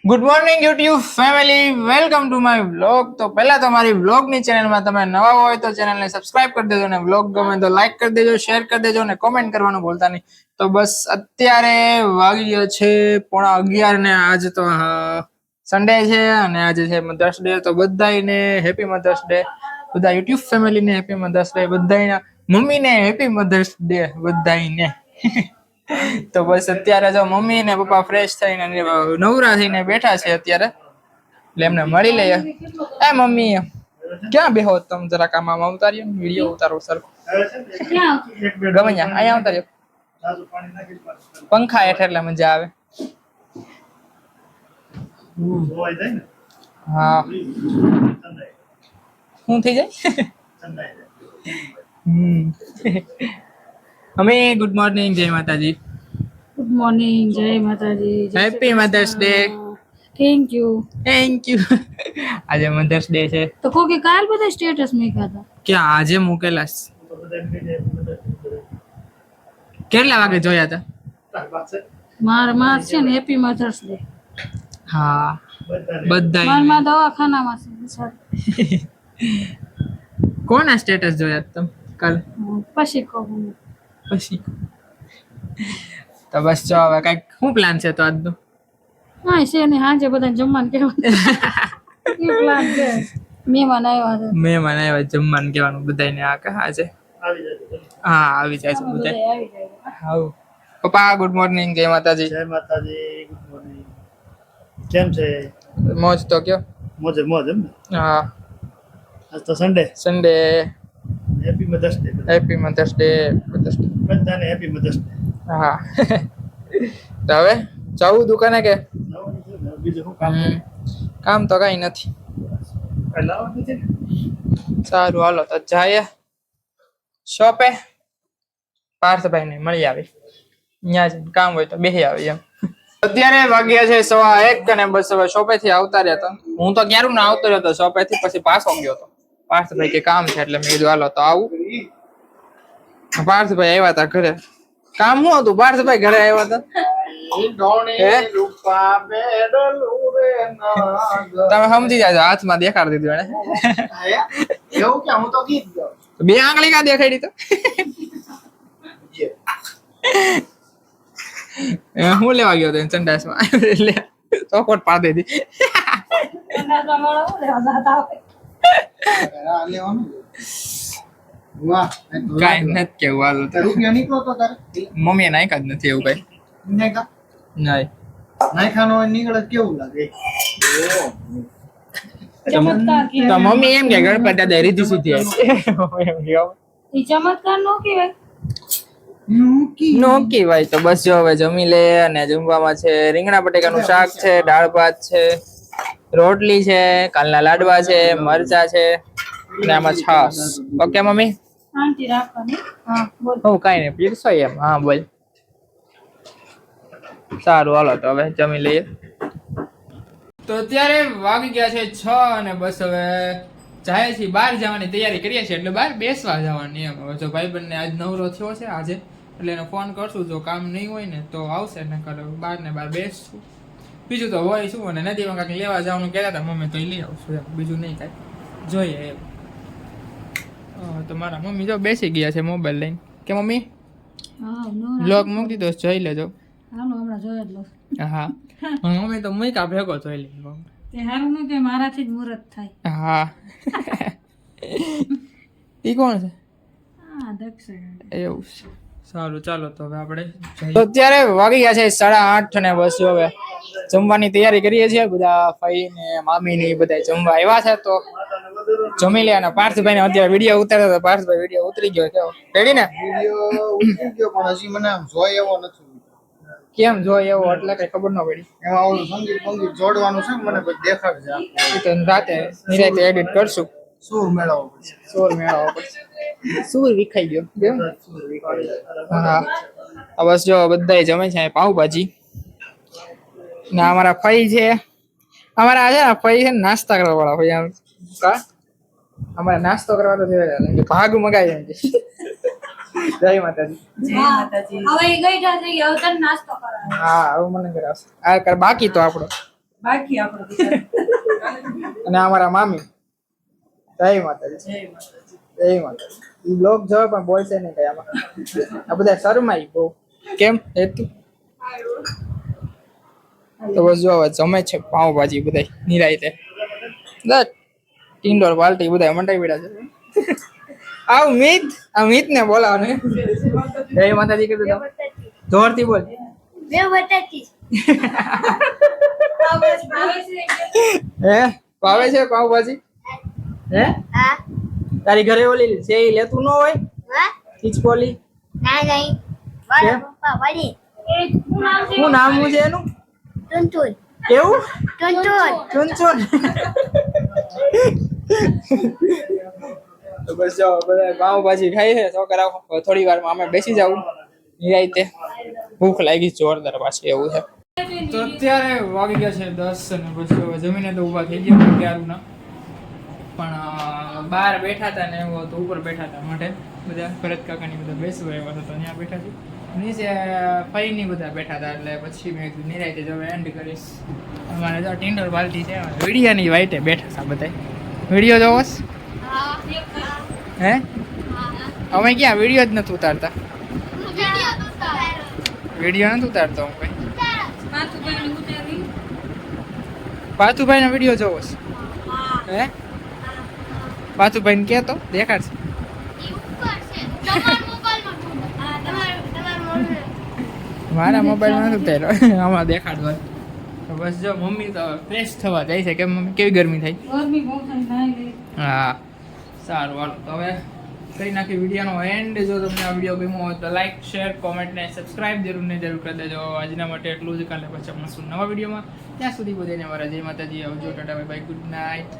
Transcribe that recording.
Good morning YouTube family, welcome to my vlog. તો પહેલા તો મારી વ્લોગની ચેનલમાં તમે નવા હોય તો ચેનલને સબસ્ક્રાઇબ કરી દેજો અને વ્લોગ ગમે તો લાઈક કરી દેજો, શેર કરી દેજો અને કોમેન્ટ કરવાનું ભૂલતા નહીં. તો બસ અત્યારે વાગી ગયો છે 11:30 ને આજ તો સન્ડે છે અને આજે છે મધર્સ ડે. તો બધાને હેપી મધર્સ ડે, બધા યુટ્યુબ ફેમિલીને હેપી મધર્સ ડે, બધાના મમ્મીને હેપી મધર્સ ડે બધાને. તો બસ અત્યારે જો મમ્મી ને પપ્પા ફ્રેશ થઈને નવરા થઈને બેઠા છે અત્યારે, એટલે એમને મળી લઈએ. એ મમ્મી ક્યાં બેહો તમે? જરા કામ ઉતાર્યો, વિડીયો ઉતારો સરખો. ગમે ત્યાં અહીંયા ઉતાર્યો, પંખા હેઠ એટલે મજા આવે. હા શું થઈ જાય? અમે ગુડ મોર્નિંગ, જય માતાજી. ગુડ મોર્નિંગ, જય માતાજી. Happy mother's day. Thank you. Thank you. આજે મધર્સ ડે છે તો કોકે કાલ બધા સ્ટેટસ મૂક્યા હતા. ક્યાં આજે મૂકેલા? કેટલા વાગે જોયા હતા? માર છે ને હેપી મધર્સ ડે. હા બધા. માર દવાખાનામાં છે. કોના સ્ટેટસ જોયા તમે કાલ? પછી કહું. પછી તો બસ જો હવે કઈક શું પ્લાન છે તો આજનો? હા છે ને હાજે બધાને જમવાનું કહેવાનું એ પ્લાન છે. મહેમાન આવ્યા છે. મહેમાન આવ્યા જમવાનું કહેવાનું બધાને. આ કહા છે? હા આવી જાય છે બધા. આવી જાય. હા પપ્પા ગુડ મોર્નિંગ, જય માતાજી. જય માતાજી, ગુડ મોર્નિંગ. કેમ છે? મોજ તો કયો? મોજે મોજ એમ ને? હા આજ તો Sunday. Sunday. Happy mother's day. Happy mother's day. બધાને હેપી મધર્સ ડે. હા તો હવે જાવું દુકાને કે? બીજું શું કામ? કામ તો કઈ નથી. લાવવાનું છે ને? સારું હાલો તો જાય શોપે. પાર્થભાઈ ને મળી આવી, ત્યાં જઈને કામ હોય તો બેસી આવી એમ. અત્યારે વાગ્યા છે 1:15 અને બસ હવે શોપે થી આવતા રહ્યા હતા. હું તો ક્યારું ના આવતો રહ્યો હતો શોપે થી, પછી પાછો ગયો હતો. પાર્થભાઈ કે કામ છે એટલે મેં કીધું હાલો તો આવું. પાર્થભાઈ આવ્યા હતા ઘરે. કામ શું હતું પાર્થભાઈ ઘરે આવ્યા હતા? તમે સમજી જાજો, હાથમાં દેખાડી દીધું એને. એવું કે હું તો ગીત ગાઉં. બે આંગળી કા દેખાડી તો? હું લેવા ગયો હતો સંડાસમાં, એટલે ચોખવટ પાડી દીધી. વાહ, કાઈ નથી કેવું હાલ. રૂપિયો નીકળો તો તારે મમ્મીએ નાખ્યા જ નથી એવું કઈ. નાખા નહીં નાખાનો હોય નીકળે તો કેવું લાગે? ચમત્કાર કે તો મમ્મી એમ કે ગણપતિ દાદા રીધી સીધી આવી. એ ચમત્કાર નો કહેવાય. નો કહેવાય. તો બસ જો હવે જમી લે. અને જમવામાં છે રીંગણા બટેકાનું શાક છે, દાળ ભાત છે, રોટલી છે, કાલના લાડવા છે, મરચા છે અને આમાં છાશ. Okay mummy? શાંતિ રાખવાની. હા બોલ. હું કઈ નહીં પીરસો એમ. હા બોલ. સારું હાલો તો હવે જમી લઈએ. તો અત્યારે વાગી ગયા છે 6 અને બસ હવે જાય છે બહાર જવાની તૈયારી કરીએ છીએ, એટલે બહાર બેસવા જવાની એમ. હવે જો ભાઈબંધને આજ નવરો થયો છે આજે, એટલે એને ફોન કરશું. જો કામ નહીં હોય ને તો આવશે, ને કરે બહાર ને બહાર બેસશું. બીજું તો હોય શું, અને નદીમાં કાંઈક લેવા જવાનું કહેતા હતા મમ્મી, તો એ લઈ આવશું એમ. બીજું નહીં કાંઈ જોઈએ એમ. તો મારા મમ્મી જો બેસી ગયા છે મોબાઈલ લઈને. કે મમ્મી હા નો બ્લોગ મૂકી દીધો, જોઈ લેજો. હાલો હમણાં જોઈ લો. હા મમ્મી તો મૂકા ભેગો જોઈ લે. તે હારું ને કે મારાથી જ મુહૂર્ત થાય. હા ઈ કોણ છે? હા દક્ષ. એવું છે. સારું ચાલો તો હવે આપણે અત્યારે વાગી ગયા છે 8:30 અને બસ હવે જમવાની તૈયારી કરીએ છીએ. બધા ફઈ ને મામી ને બધા જમવા આવ્યા છે, તો જમી લે. અને પાર્થભાઈ ને અત્યારે વિડીયો ઉતાર્યો તો પાર્થભાઈ વિડીયો ઉતરી ગયો. કેવો રેડી ને? વિડિયો ઉતરી ગયો પણ હજી મને આમ જોઈ એવો નથી. કેમ જોઈ એવો એટલે કઈ ખબર ન પડી. એમાં ઓલું સંગીત જોડવાનું છે ને, મને પછી દેખાડશે. તો રાતે નિરાતે એડિટ કરશું. સુર મેળવવો પડશે. સોર મેળવવો પડશે. સુર વિખાઈ ગયો કેમ? હા બસ જો બધા જમે છે પાવભાજી. ને અમારા ફઈ છે, અમારા છે ને ફઈ છે ને નાસ્તા કરવા વાળા ફઈ. આમ કા અમારે નાસ્તો કરવા તો ભાગ મગાય છે. જય માતાજી. જય માતાજી. હવે એ ગઈ જા થઈ હવે તને નાસ્તો કરાવે. હા હવે મને કરાવશે. આ કર બાકી તો આપણો બાકી આપણો બિચારો. અને અમારા મામી જય માતાજી જય માતાજી ઈ બ્લોગ જોવે પણ બોલશે નહીં કઈ આમાં આ બધા શરમાઈ બહુ કેમ હેતુ તો બસ જો હવે જમે છે પાવભાજી બધા નિરાયતે દસ ટિંડોર પાલટી બધા મંડાઈ બેડા છે આવ મિત ને બોલાવ ને જય માતાજી કીધું તો જોરથી બોલ હે ભાવે છે પાવભાજી હે તારી ઘરે ઓલી છે ઈ લેતું ન હોય ખીચકોલી શું નામ શું છે એનું કેવું ચુનચુન તો બસ જો બધા પાવભાજી ખાઈ છે છોકરાઓ થોડી વારમાં અમે બેસી જાવ નિરાયતે ભૂખ લાગી જોરદાર પાછી એવું છે તો અત્યારે વાગી ગયા છે 10 અને પછી હવે જમીને તો ઊભા થઈ ગયા ક્યારું ના પણ બહાર બેઠા હતા ને એવું તો ઉપર બેઠા હતા માટે બધા ભરત કાકાની બધા બેસવા આવ્યા હતા ત્યાં બેઠા છે નીચે ફઈની બધા બેઠા હતા એટલે પછી મેં કીધું નિરાયતે જો એન્ડ કરીશ અમારે જો ટિન્ડર બાલટી છે વિડીયાની વાઈટે બેઠા હતા બધા વિડીયો જોવોસ હે અમે ક્યાં વિડીયો જ નથી ઉતારતા વિડીયો નથી ઉતારતો હું કઈ પાથુભાઈ નો વિડીયો જોવો છે હે પાથુભાઈ ને કેતો દેખાડશે મારા મોબાઈલમાં નથી ઉતાર્યો આમાં દેખાડવા તો બસ જો મમ્મી તો ફ્રેશ થવા જાય છે કેમ મમ્મી કેવી ગરમી થઈ ગરમી બહુ થાય નાઈ લે. હા સારું હાલો તો હવે કરી નાખી વિડીયોનો એન્ડ જો તમને આ વિડીયો ગમ્યો હોય તો લાઈક શેર કોમેન્ટ ને સબસ્ક્રાઇબ જરૂર કરી દેજો આજના માટે એટલું જ કાલે પછી મળશું નવા વિડીયોમાં ત્યાં સુધી બધાને મારા જય માતાજી આવજો Tata bye bye good night